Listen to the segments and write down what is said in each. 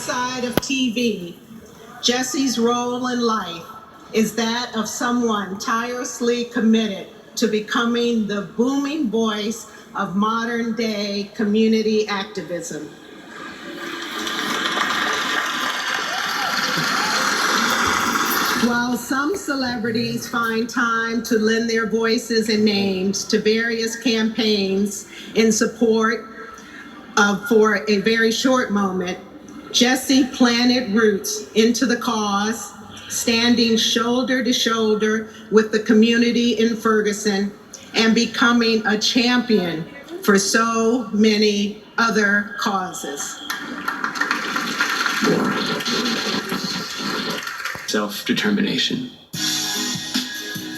outside of TV, Jesse's role in life is that of someone tirelessly committed to becoming the booming voice of modern-day community activism. While some celebrities find time to lend their voices and names to various campaigns in support of, for a very short moment, Jesse planted roots into the cause, standing shoulder to shoulder with the community in Ferguson and becoming a champion for so many other causes. Self-determination.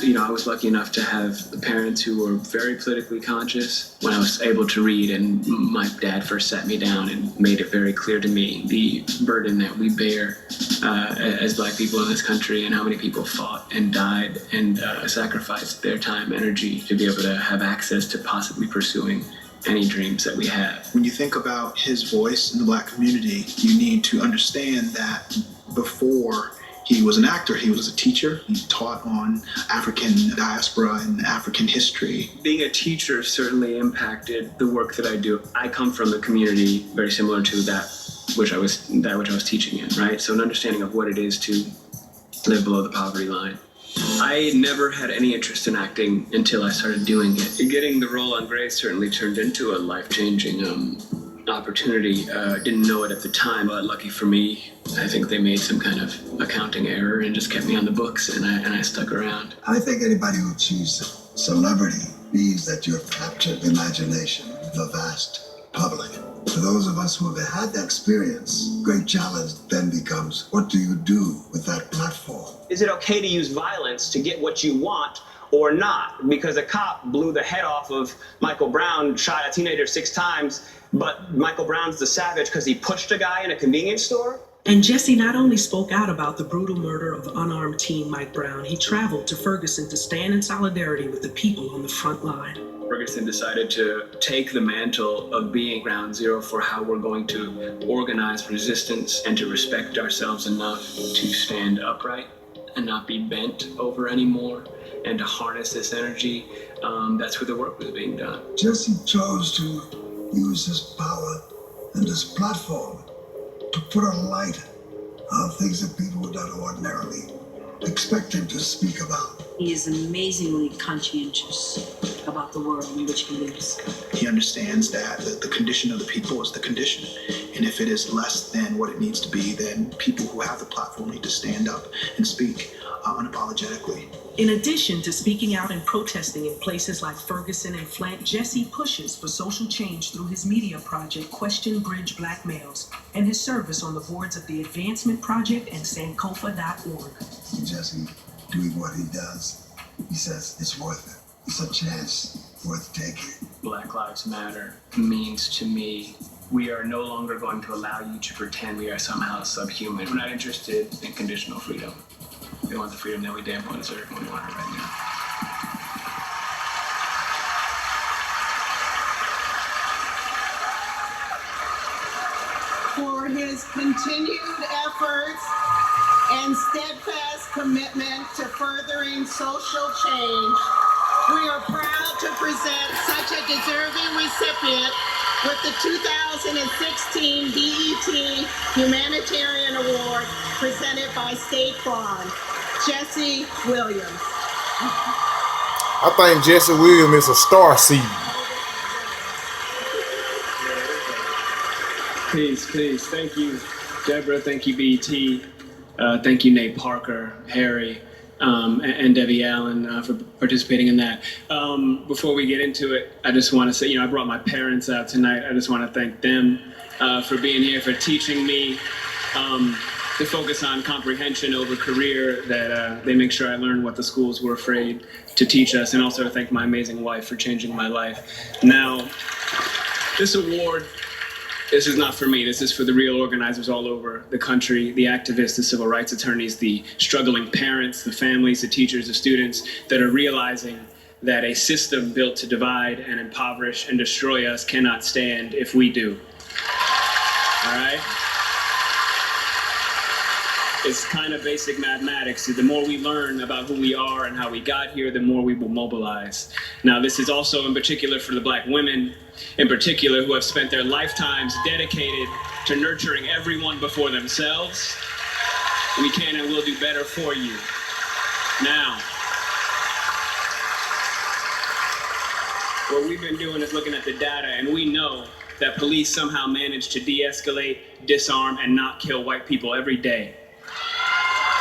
You know, I was lucky enough to have parents who were very politically conscious. When I was able to read, and my dad first sat me down and made it very clear to me the burden that we bear as Black people in this country, and how many people fought and died and sacrificed their time, energy to be able to have access to possibly pursuing any dreams that we have. When you think about his voice in the Black community, you need to understand that before he was an actor, he was a teacher. He taught on African diaspora and African history. Being a teacher certainly impacted the work that I do. I come from a community very similar to that which I was teaching in, right? So an understanding of what it is to live below the poverty line. I never had any interest in acting until I started doing it. Getting the role on Grace certainly turned into a life-changing opportunity. Didn't know it at the time, but lucky for me, I think they made some kind of accounting error and just kept me on the books, and I stuck around. I think anybody who achieves celebrity means that you have captured the imagination of the vast public. For those of us who have had that experience, great challenge then becomes, what do you do with that platform? Is it okay to use violence to get what you want or not? Because a cop blew the head off of Michael Brown, shot a teenager 6 times, but Michael Brown's the savage because he pushed a guy in a convenience store? And Jesse not only spoke out about the brutal murder of unarmed teen Mike Brown, he traveled to Ferguson to stand in solidarity with the people on the front line. Ferguson decided to take the mantle of being ground zero for how we're going to organize resistance and to respect ourselves enough to stand upright and not be bent over anymore, and to harness this energy. That's where the work was being done. Jesse chose to use his power and his platform to put a light on things that people would not ordinarily expect him to speak about. He is amazingly conscientious about the world in which he lives. He understands that the condition of the people is the condition. And if it is less than what it needs to be, then people who have the platform need to stand up and speak unapologetically. In addition to speaking out and protesting in places like Ferguson and Flint, Jesse pushes for social change through his media project, Question Bridge Black Males, and his service on the boards of the Advancement Project and Sankofa.org. Jesse, doing what he does, he says it's worth it. It's a chance worth taking. Black Lives Matter means to me, we are no longer going to allow you to pretend we are somehow subhuman. We're not interested in conditional freedom. We want the freedom that we damn well deserve, and we want it right now. For his continued efforts and steadfast commitment to furthering social change, we are proud to present such a deserving recipient with the 2016 BET Humanitarian Award presented by State Farm, Jesse Williams. I think Jesse Williams is a star seed. Please. Thank you, Deborah. Thank you, BET. Thank you, Nate Parker, Harry, and Debbie Allen for participating in that. Before we get into it, I just want to say, I brought my parents out tonight. I just want to thank them for being here, for teaching me to focus on comprehension over career, that they make sure I learned what the schools were afraid to teach us, and also to thank my amazing wife for changing my life. Now, this award, this is not for me. This is for the real organizers all over the country, the activists, the civil rights attorneys, the struggling parents, the families, the teachers, the students that are realizing that a system built to divide and impoverish and destroy us cannot stand if we do. All right? It's kind of basic mathematics. The more we learn about who we are and how we got here, the more we will mobilize. Now, this is also in particular for the black women, in particular, who have spent their lifetimes dedicated to nurturing everyone before themselves. We can and will do better for you. Now, what we've been doing is looking at the data, and we know that police somehow manage to de-escalate, disarm, and not kill white people every day.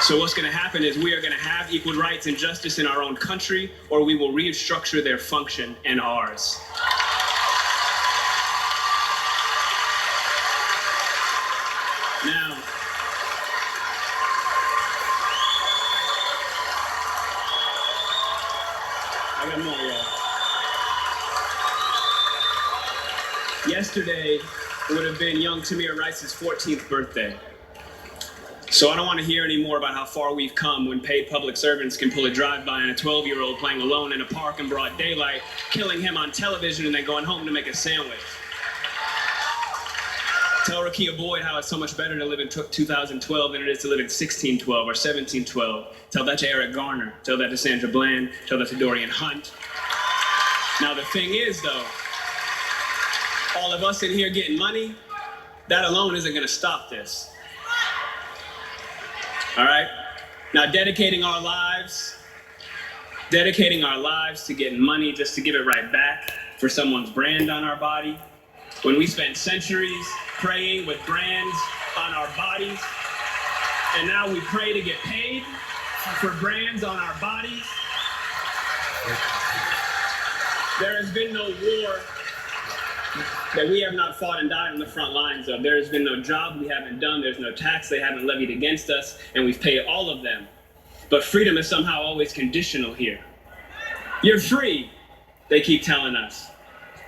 So what's going to happen is we are going to have equal rights and justice in our own country, or we will restructure their function and ours. Now, I got more, y'all. Yesterday would have been young Tamir Rice's 14th birthday. So I don't want to hear any more about how far we've come when paid public servants can pull a drive-by on a 12-year-old playing alone in a park in broad daylight, killing him on television, and then going home to make a sandwich. Tell Rakia Boyd how it's so much better to live in 2012 than it is to live in 1612 or 1712. Tell that to Eric Garner. Tell that to Sandra Bland. Tell that to Dorian Hunt. Now the thing is, though, all of us in here getting money, that alone isn't going to stop this. All right? Now, dedicating our lives to getting money just to give it right back for someone's brand on our body, when we spent centuries praying with brands on our bodies, and now we pray to get paid for brands on our bodies. There has been no war that we have not fought and died on the front lines of. There has been no job we haven't done. There's no tax they haven't levied against us, and we've paid all of them. But freedom is somehow always conditional here. You're free, they keep telling us.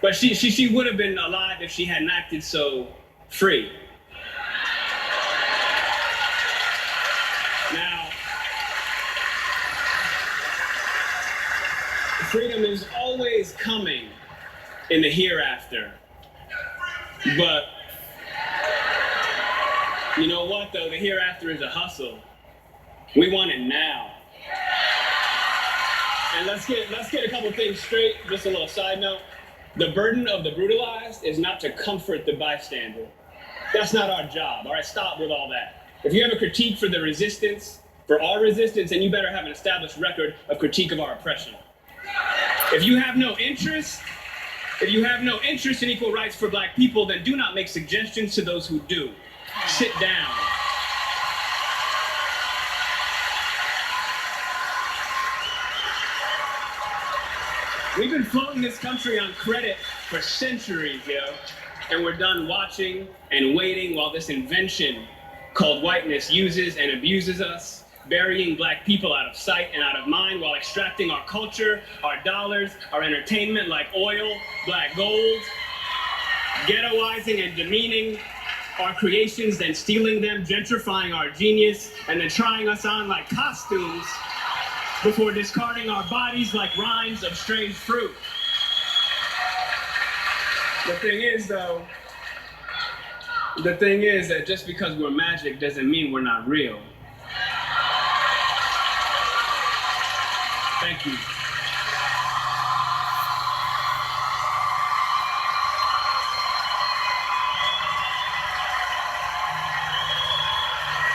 But she would have been alive if she hadn't acted so free. Now, freedom is always coming in the hereafter. But you know what, though? The hereafter is a hustle. We want it now. And let's get a couple things straight. Just a little side note. The burden of the brutalized is not to comfort the bystander. That's not our job. All right, stop with all that. If you have a critique for the resistance, for our resistance, then you better have an established record of critique of our oppression. If you have no interest in equal rights for black people, then do not make suggestions to those who do. Sit down. We've been floating this country on credit for centuries, yo. And we're done watching and waiting while this invention called whiteness uses and abuses us, burying black people out of sight and out of mind while extracting our culture, our dollars, our entertainment like oil, black gold, ghettoizing and demeaning our creations, then stealing them, gentrifying our genius, and then trying us on like costumes before discarding our bodies like rinds of strange fruit. The thing is that just because we're magic doesn't mean we're not real. Thank you.